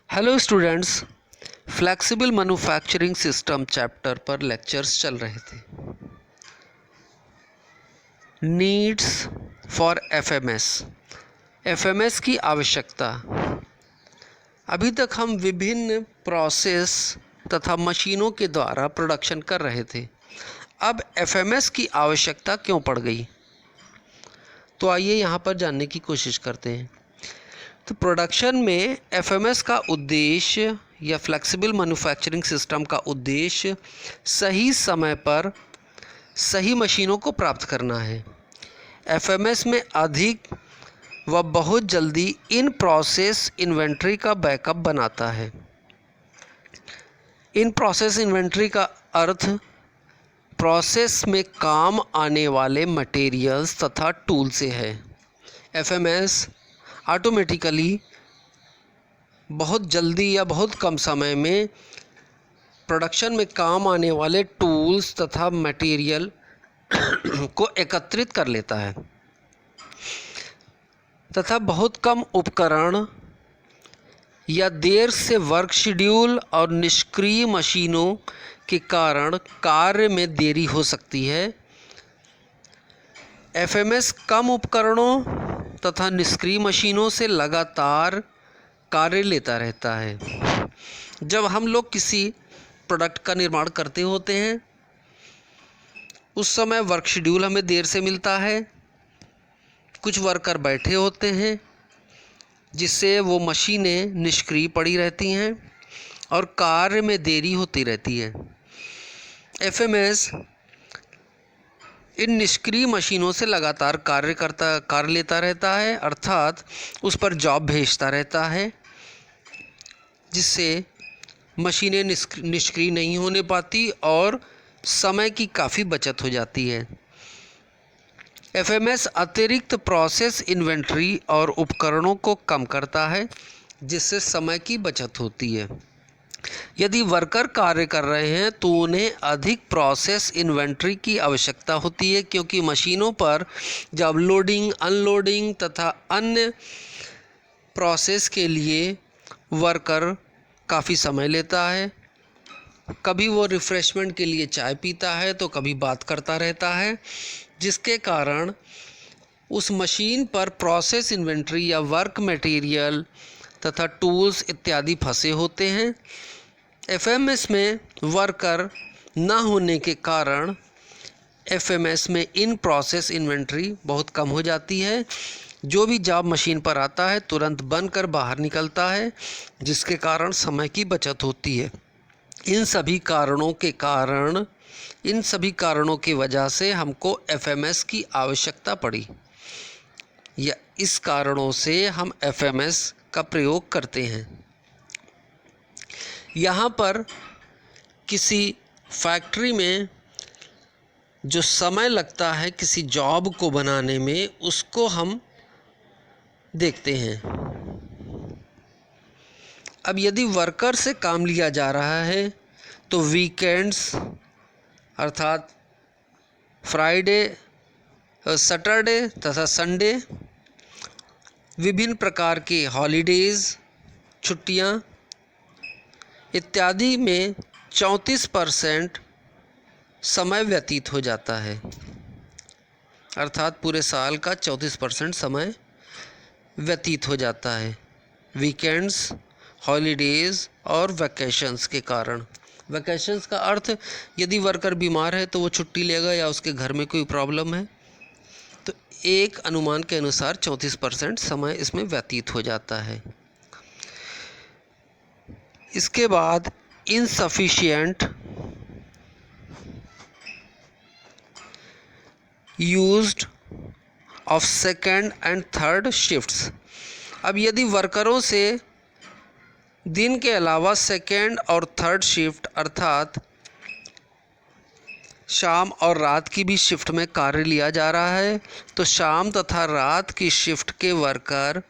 Hello students, flexible manufacturing system chapter पर lectures चल रहे थे। नीड्स फॉर एफएमएस की आवश्यकता। अभी तक हम विभिन्न प्रोसेस तथा मशीनों के द्वारा प्रोडक्शन कर रहे थे। अब एफएमएस की आवश्यकता क्यों पड़ गई, तो आइए यहाँ पर जानने की कोशिश करते हैं। तो प्रोडक्शन में एफएमएस का उद्देश्य या फ्लेक्सिबल मैन्युफैक्चरिंग सिस्टम का उद्देश्य सही समय पर सही मशीनों को प्राप्त करना है। एफएमएस में अधिक व बहुत जल्दी इन प्रोसेस इन्वेंट्री का बैकअप बनाता है। इन प्रोसेस इन्वेंट्री का अर्थ प्रोसेस में काम आने वाले मटेरियल्स तथा टूल से है। एफएमएस ऑटोमेटिकली बहुत जल्दी या बहुत कम समय में प्रोडक्शन में काम आने वाले टूल्स तथा मटेरियल को एकत्रित कर लेता है तथा बहुत कम उपकरण या देर से वर्क शेड्यूल और निष्क्रिय मशीनों के कारण कार्य में देरी हो सकती है। एफएमएस कम उपकरणों तथा निष्क्रिय मशीनों से लगातार कार्य लेता रहता है। जब हम लोग किसी प्रोडक्ट का निर्माण करते होते हैं उस समय वर्क शेड्यूल हमें देर से मिलता है, कुछ वर्कर बैठे होते हैं जिससे वो मशीनें निष्क्रिय पड़ी रहती हैं और कार्य में देरी होती रहती है। एफएमएस इन निष्क्रिय मशीनों से लगातार कार्य लेता रहता है, अर्थात उस पर जॉब भेजता रहता है, जिससे मशीनें निष्क्रिय नहीं होने पाती और समय की काफ़ी बचत हो जाती है। एफएमएस अतिरिक्त प्रोसेस इन्वेंट्री और उपकरणों को कम करता है, जिससे समय की बचत होती है। यदि वर्कर कार्य कर रहे हैं तो उन्हें अधिक प्रोसेस इन्वेंट्री की आवश्यकता होती है, क्योंकि मशीनों पर जब लोडिंग, अनलोडिंग तथा अन्य प्रोसेस के लिए वर्कर काफ़ी समय लेता है। कभी वो रिफ़्रेशमेंट के लिए चाय पीता है तो कभी बात करता रहता है, जिसके कारण उस मशीन पर प्रोसेस इन्वेंट्री या वर्क मटेरियल तथा टूल्स इत्यादि फंसे होते हैं। एफएमएस में वर्कर न होने के कारण एफएमएस में इन प्रोसेस इन्वेंट्री बहुत कम हो जाती है। जो भी जॉब मशीन पर आता है तुरंत बनकर बाहर निकलता है, जिसके कारण समय की बचत होती है। इन सभी कारणों की वजह से हमको एफएमएस की आवश्यकता पड़ी, या इस कारणों से हम एफएमएस का प्रयोग करते हैं। यहाँ पर किसी फैक्ट्री में जो समय लगता है किसी जॉब को बनाने में, उसको हम देखते हैं। अब यदि वर्कर से काम लिया जा रहा है तो वीकेंड्स अर्थात फ्राइडे, सैटरडे तथा संडे, विभिन्न प्रकार के हॉलीडेज़, छुट्टियां इत्यादि में 34% समय व्यतीत हो जाता है, अर्थात पूरे साल का 34% समय व्यतीत हो जाता है वीकेंड्स, हॉलीडेज़ और वैकेशंस के कारण। वैकेशंस का अर्थ यदि वर्कर बीमार है तो वो छुट्टी लेगा या उसके घर में कोई प्रॉब्लम है, तो एक अनुमान के अनुसार 34% समय इसमें व्यतीत हो जाता है। इसके बाद insufficient used of second and third shifts. अब यदि वर्करों से दिन के अलावा सेकेंड और थर्ड शिफ्ट अर्थात शाम और रात की भी शिफ्ट में कार्य लिया जा रहा है, तो शाम तथा रात की शिफ्ट के वर्कर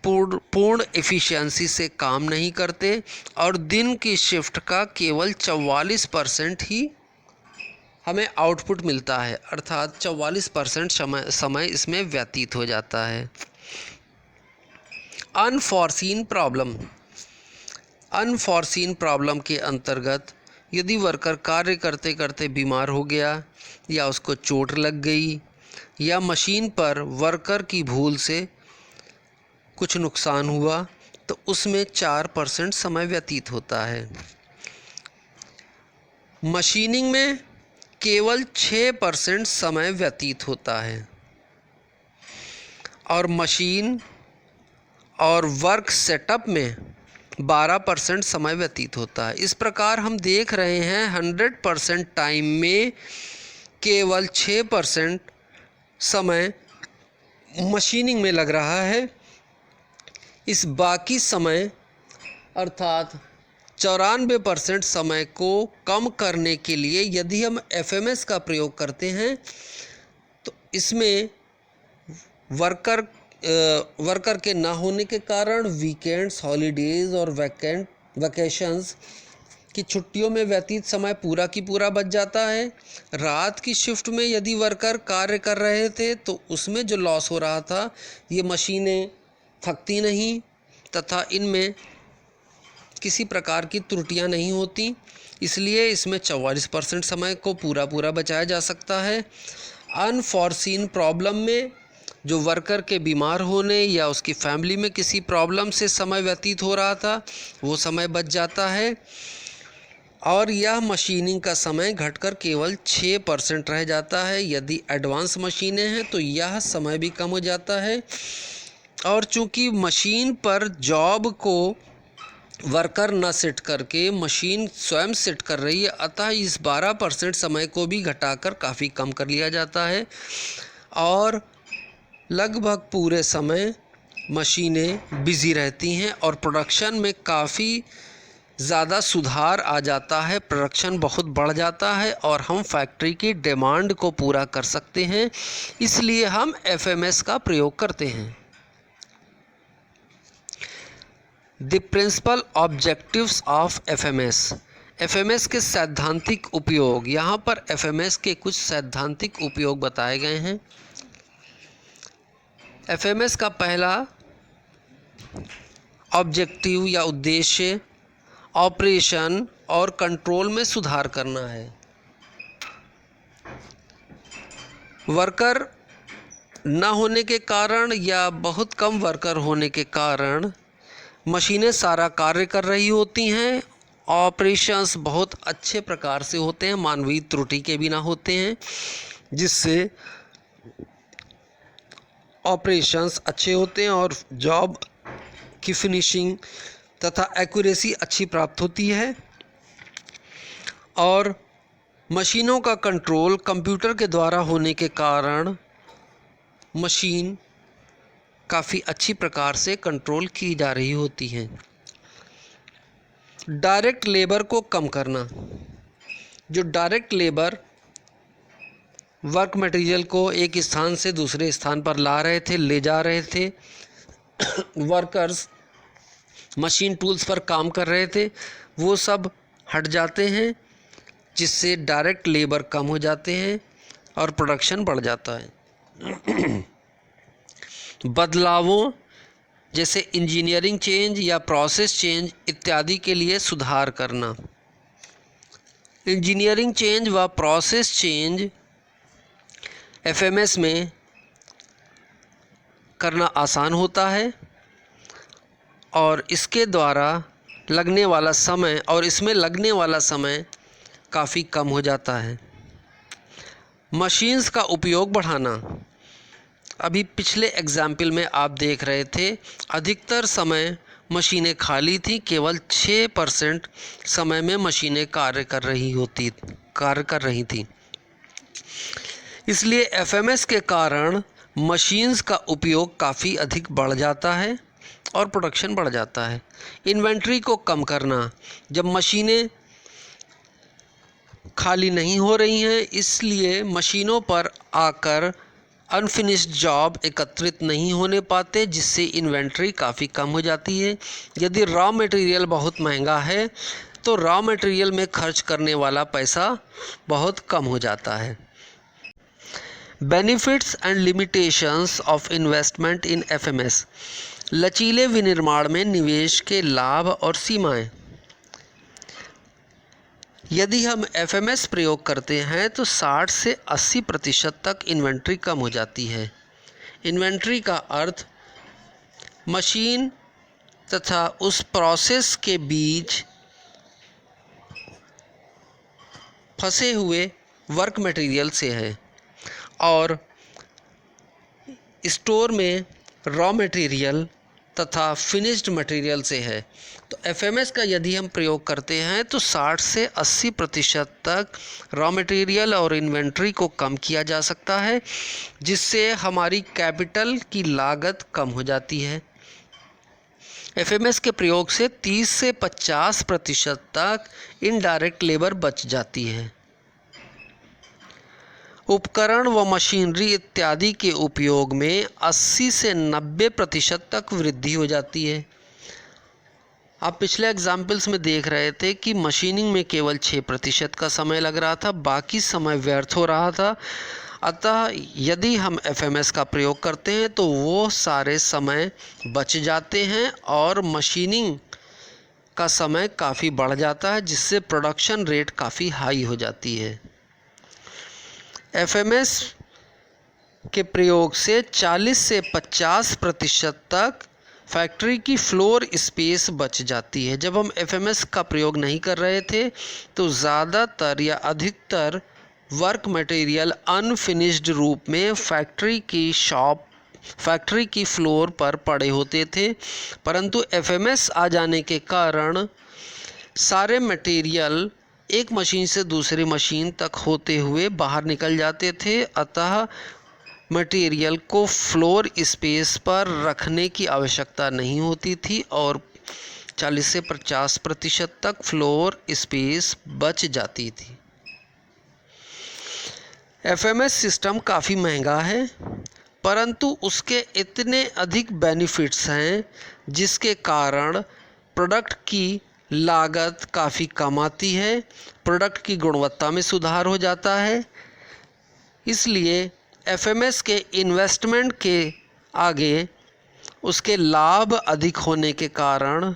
पूर्ण एफिशिएंसी से काम नहीं करते और दिन की शिफ्ट का केवल 44% ही हमें आउटपुट मिलता है, अर्थात 44% समय इसमें व्यतीत हो जाता है। Unforeseen problem. अनफॉर्सीन प्रॉब्लम के अंतर्गत यदि वर्कर कार्य करते करते बीमार हो गया या उसको चोट लग गई या मशीन पर वर्कर की भूल से कुछ नुकसान हुआ तो उसमें 4% समय व्यतीत होता है। मशीनिंग में केवल 6% समय व्यतीत होता है और मशीन और वर्क सेटअप में 12% समय व्यतीत होता है। इस प्रकार हम देख रहे हैं 100% टाइम में केवल 6% समय मशीनिंग में लग रहा है। इस बाकी समय अर्थात 94% समय को कम करने के लिए यदि हम एफएमएस का प्रयोग करते हैं तो इसमें वर्कर के ना होने के कारण वीकेंड्स, हॉलीडेज़ और वैकेशंस की छुट्टियों में व्यतीत समय पूरा की पूरा बच जाता है। रात की शिफ्ट में यदि वर्कर कार्य कर रहे थे तो उसमें जो लॉस हो रहा था, ये मशीनें थकती नहीं तथा इनमें किसी प्रकार की त्रुटियां नहीं होती, इसलिए इसमें 44% समय को पूरा बचाया जा सकता है। अनफॉर्सीन प्रॉब्लम में जो वर्कर के बीमार होने या उसकी फैमिली में किसी प्रॉब्लम से समय व्यतीत हो रहा था वो समय बच जाता है और यह मशीनिंग का समय घटकर केवल 6% रह जाता है। यदि एडवांस मशीनें हैं तो यह समय भी कम हो जाता है और चूंकि मशीन पर जॉब को वर्कर न सेट करके मशीन स्वयं सेट कर रही है, अतः इस 12% समय को भी घटाकर काफ़ी कम कर लिया जाता है और लगभग पूरे समय मशीनें बिज़ी रहती हैं और प्रोडक्शन में काफ़ी ज़्यादा सुधार आ जाता है। प्रोडक्शन बहुत बढ़ जाता है और हम फैक्ट्री की डिमांड को पूरा कर सकते हैं, इसलिए हम एफएमएस का प्रयोग करते हैं। The principal objectives of FMS. FMS के सैद्धांतिक उपयोग। यहाँ पर एफएमएस के कुछ सैद्धांतिक उपयोग बताए गए हैं। एफएमएस का पहला ऑब्जेक्टिव या उद्देश्य ऑपरेशन और कंट्रोल में सुधार करना है। वर्कर न होने के कारण या बहुत कम वर्कर होने के कारण मशीनें सारा कार्य कर रही होती हैं, ऑपरेशंस बहुत अच्छे प्रकार से होते हैं, मानवीय त्रुटि के बिना होते हैं, जिससे ऑपरेशंस अच्छे होते हैं और जॉब की फिनिशिंग तथा एक्यूरेसी अच्छी प्राप्त होती है और मशीनों का कंट्रोल कंप्यूटर के द्वारा होने के कारण मशीन काफ़ी अच्छी प्रकार से कंट्रोल की जा रही होती हैं। डायरेक्ट लेबर को कम करना। जो डायरेक्ट लेबर वर्क मटेरियल को एक स्थान से दूसरे स्थान पर ला रहे थे, ले जा रहे थे, वर्कर्स मशीन टूल्स पर काम कर रहे थे, वो सब हट जाते हैं, जिससे डायरेक्ट लेबर कम हो जाते हैं और प्रोडक्शन बढ़ जाता है। बदलावों जैसे इंजीनियरिंग चेंज या प्रोसेस चेंज इत्यादि के लिए सुधार करना। इंजीनियरिंग चेंज व प्रोसेस चेंज एफएमएस में करना आसान होता है और इसके द्वारा लगने वाला समय और इसमें लगने वाला समय काफ़ी कम हो जाता है। मशीन्स का उपयोग बढ़ाना। अभी पिछले एग्जाम्पल में आप देख रहे थे अधिकतर समय मशीनें खाली थी, केवल 6% समय में मशीनें कार्य कर रही थी। इसलिए एफएमएस के कारण मशीन्स का उपयोग काफ़ी अधिक बढ़ जाता है और प्रोडक्शन बढ़ जाता है। इन्वेंट्री को कम करना। जब मशीनें खाली नहीं हो रही हैं, इसलिए मशीनों पर आकर अनफिनिश्ड जॉब एकत्रित नहीं होने पाते, जिससे इन्वेंट्री काफ़ी कम हो जाती है। यदि रॉ मटेरियल बहुत महंगा है तो रॉ मटेरियल में खर्च करने वाला पैसा बहुत कम हो जाता है। Benefits and limitations of investment in FMS. लचीले विनिर्माण में निवेश के लाभ और सीमाएं। यदि हम एफएमएस प्रयोग करते हैं तो 60 से 80% तक इन्वेंट्री कम हो जाती है। इन्वेंट्री का अर्थ मशीन तथा उस प्रोसेस के बीच फंसे हुए वर्क मटेरियल से है और स्टोर में रॉ मटेरियल तथा फिनिश्ड मटेरियल से है। तो एफएमएस का यदि हम प्रयोग करते हैं तो 60 से 80% तक रॉ मटेरियल और इन्वेंट्री को कम किया जा सकता है, जिससे हमारी कैपिटल की लागत कम हो जाती है। एफएमएस के प्रयोग से 30 से 50% तक इनडायरेक्ट लेबर बच जाती है। उपकरण व मशीनरी इत्यादि के उपयोग में 80 से 90% तक वृद्धि हो जाती है। आप पिछले एग्जाम्पल्स में देख रहे थे कि मशीनिंग में केवल 6% का समय लग रहा था, बाकी समय व्यर्थ हो रहा था। अतः यदि हम एफएमएस का प्रयोग करते हैं तो वो सारे समय बच जाते हैं और मशीनिंग का समय काफ़ी बढ़ जाता है, जिससे प्रोडक्शन रेट काफ़ी हाई हो जाती है। एफएमएस के प्रयोग से 40 से 50% तक फैक्ट्री की फ्लोर स्पेस बच जाती है। जब हम एफएमएस का प्रयोग नहीं कर रहे थे तो ज़्यादातर या अधिकतर वर्क मटेरियल अनफिनिश्ड रूप में फैक्ट्री की फ्लोर पर पड़े होते थे, परंतु एफएमएस आ जाने के कारण सारे मटेरियल एक मशीन से दूसरी मशीन तक होते हुए बाहर निकल जाते थे। अतः मटेरियल को फ्लोर स्पेस पर रखने की आवश्यकता नहीं होती थी और 40 से 50% तक फ्लोर स्पेस बच जाती थी। एफएमएस सिस्टम काफ़ी महंगा है, परंतु उसके इतने अधिक बेनिफिट्स हैं जिसके कारण प्रोडक्ट की लागत काफ़ी कम आती है, प्रोडक्ट की गुणवत्ता में सुधार हो जाता है। इसलिए एफएमएस के इन्वेस्टमेंट के आगे उसके लाभ अधिक होने के कारण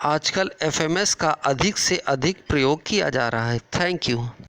आजकल एफएमएस का अधिक से अधिक प्रयोग किया जा रहा है। Thank you.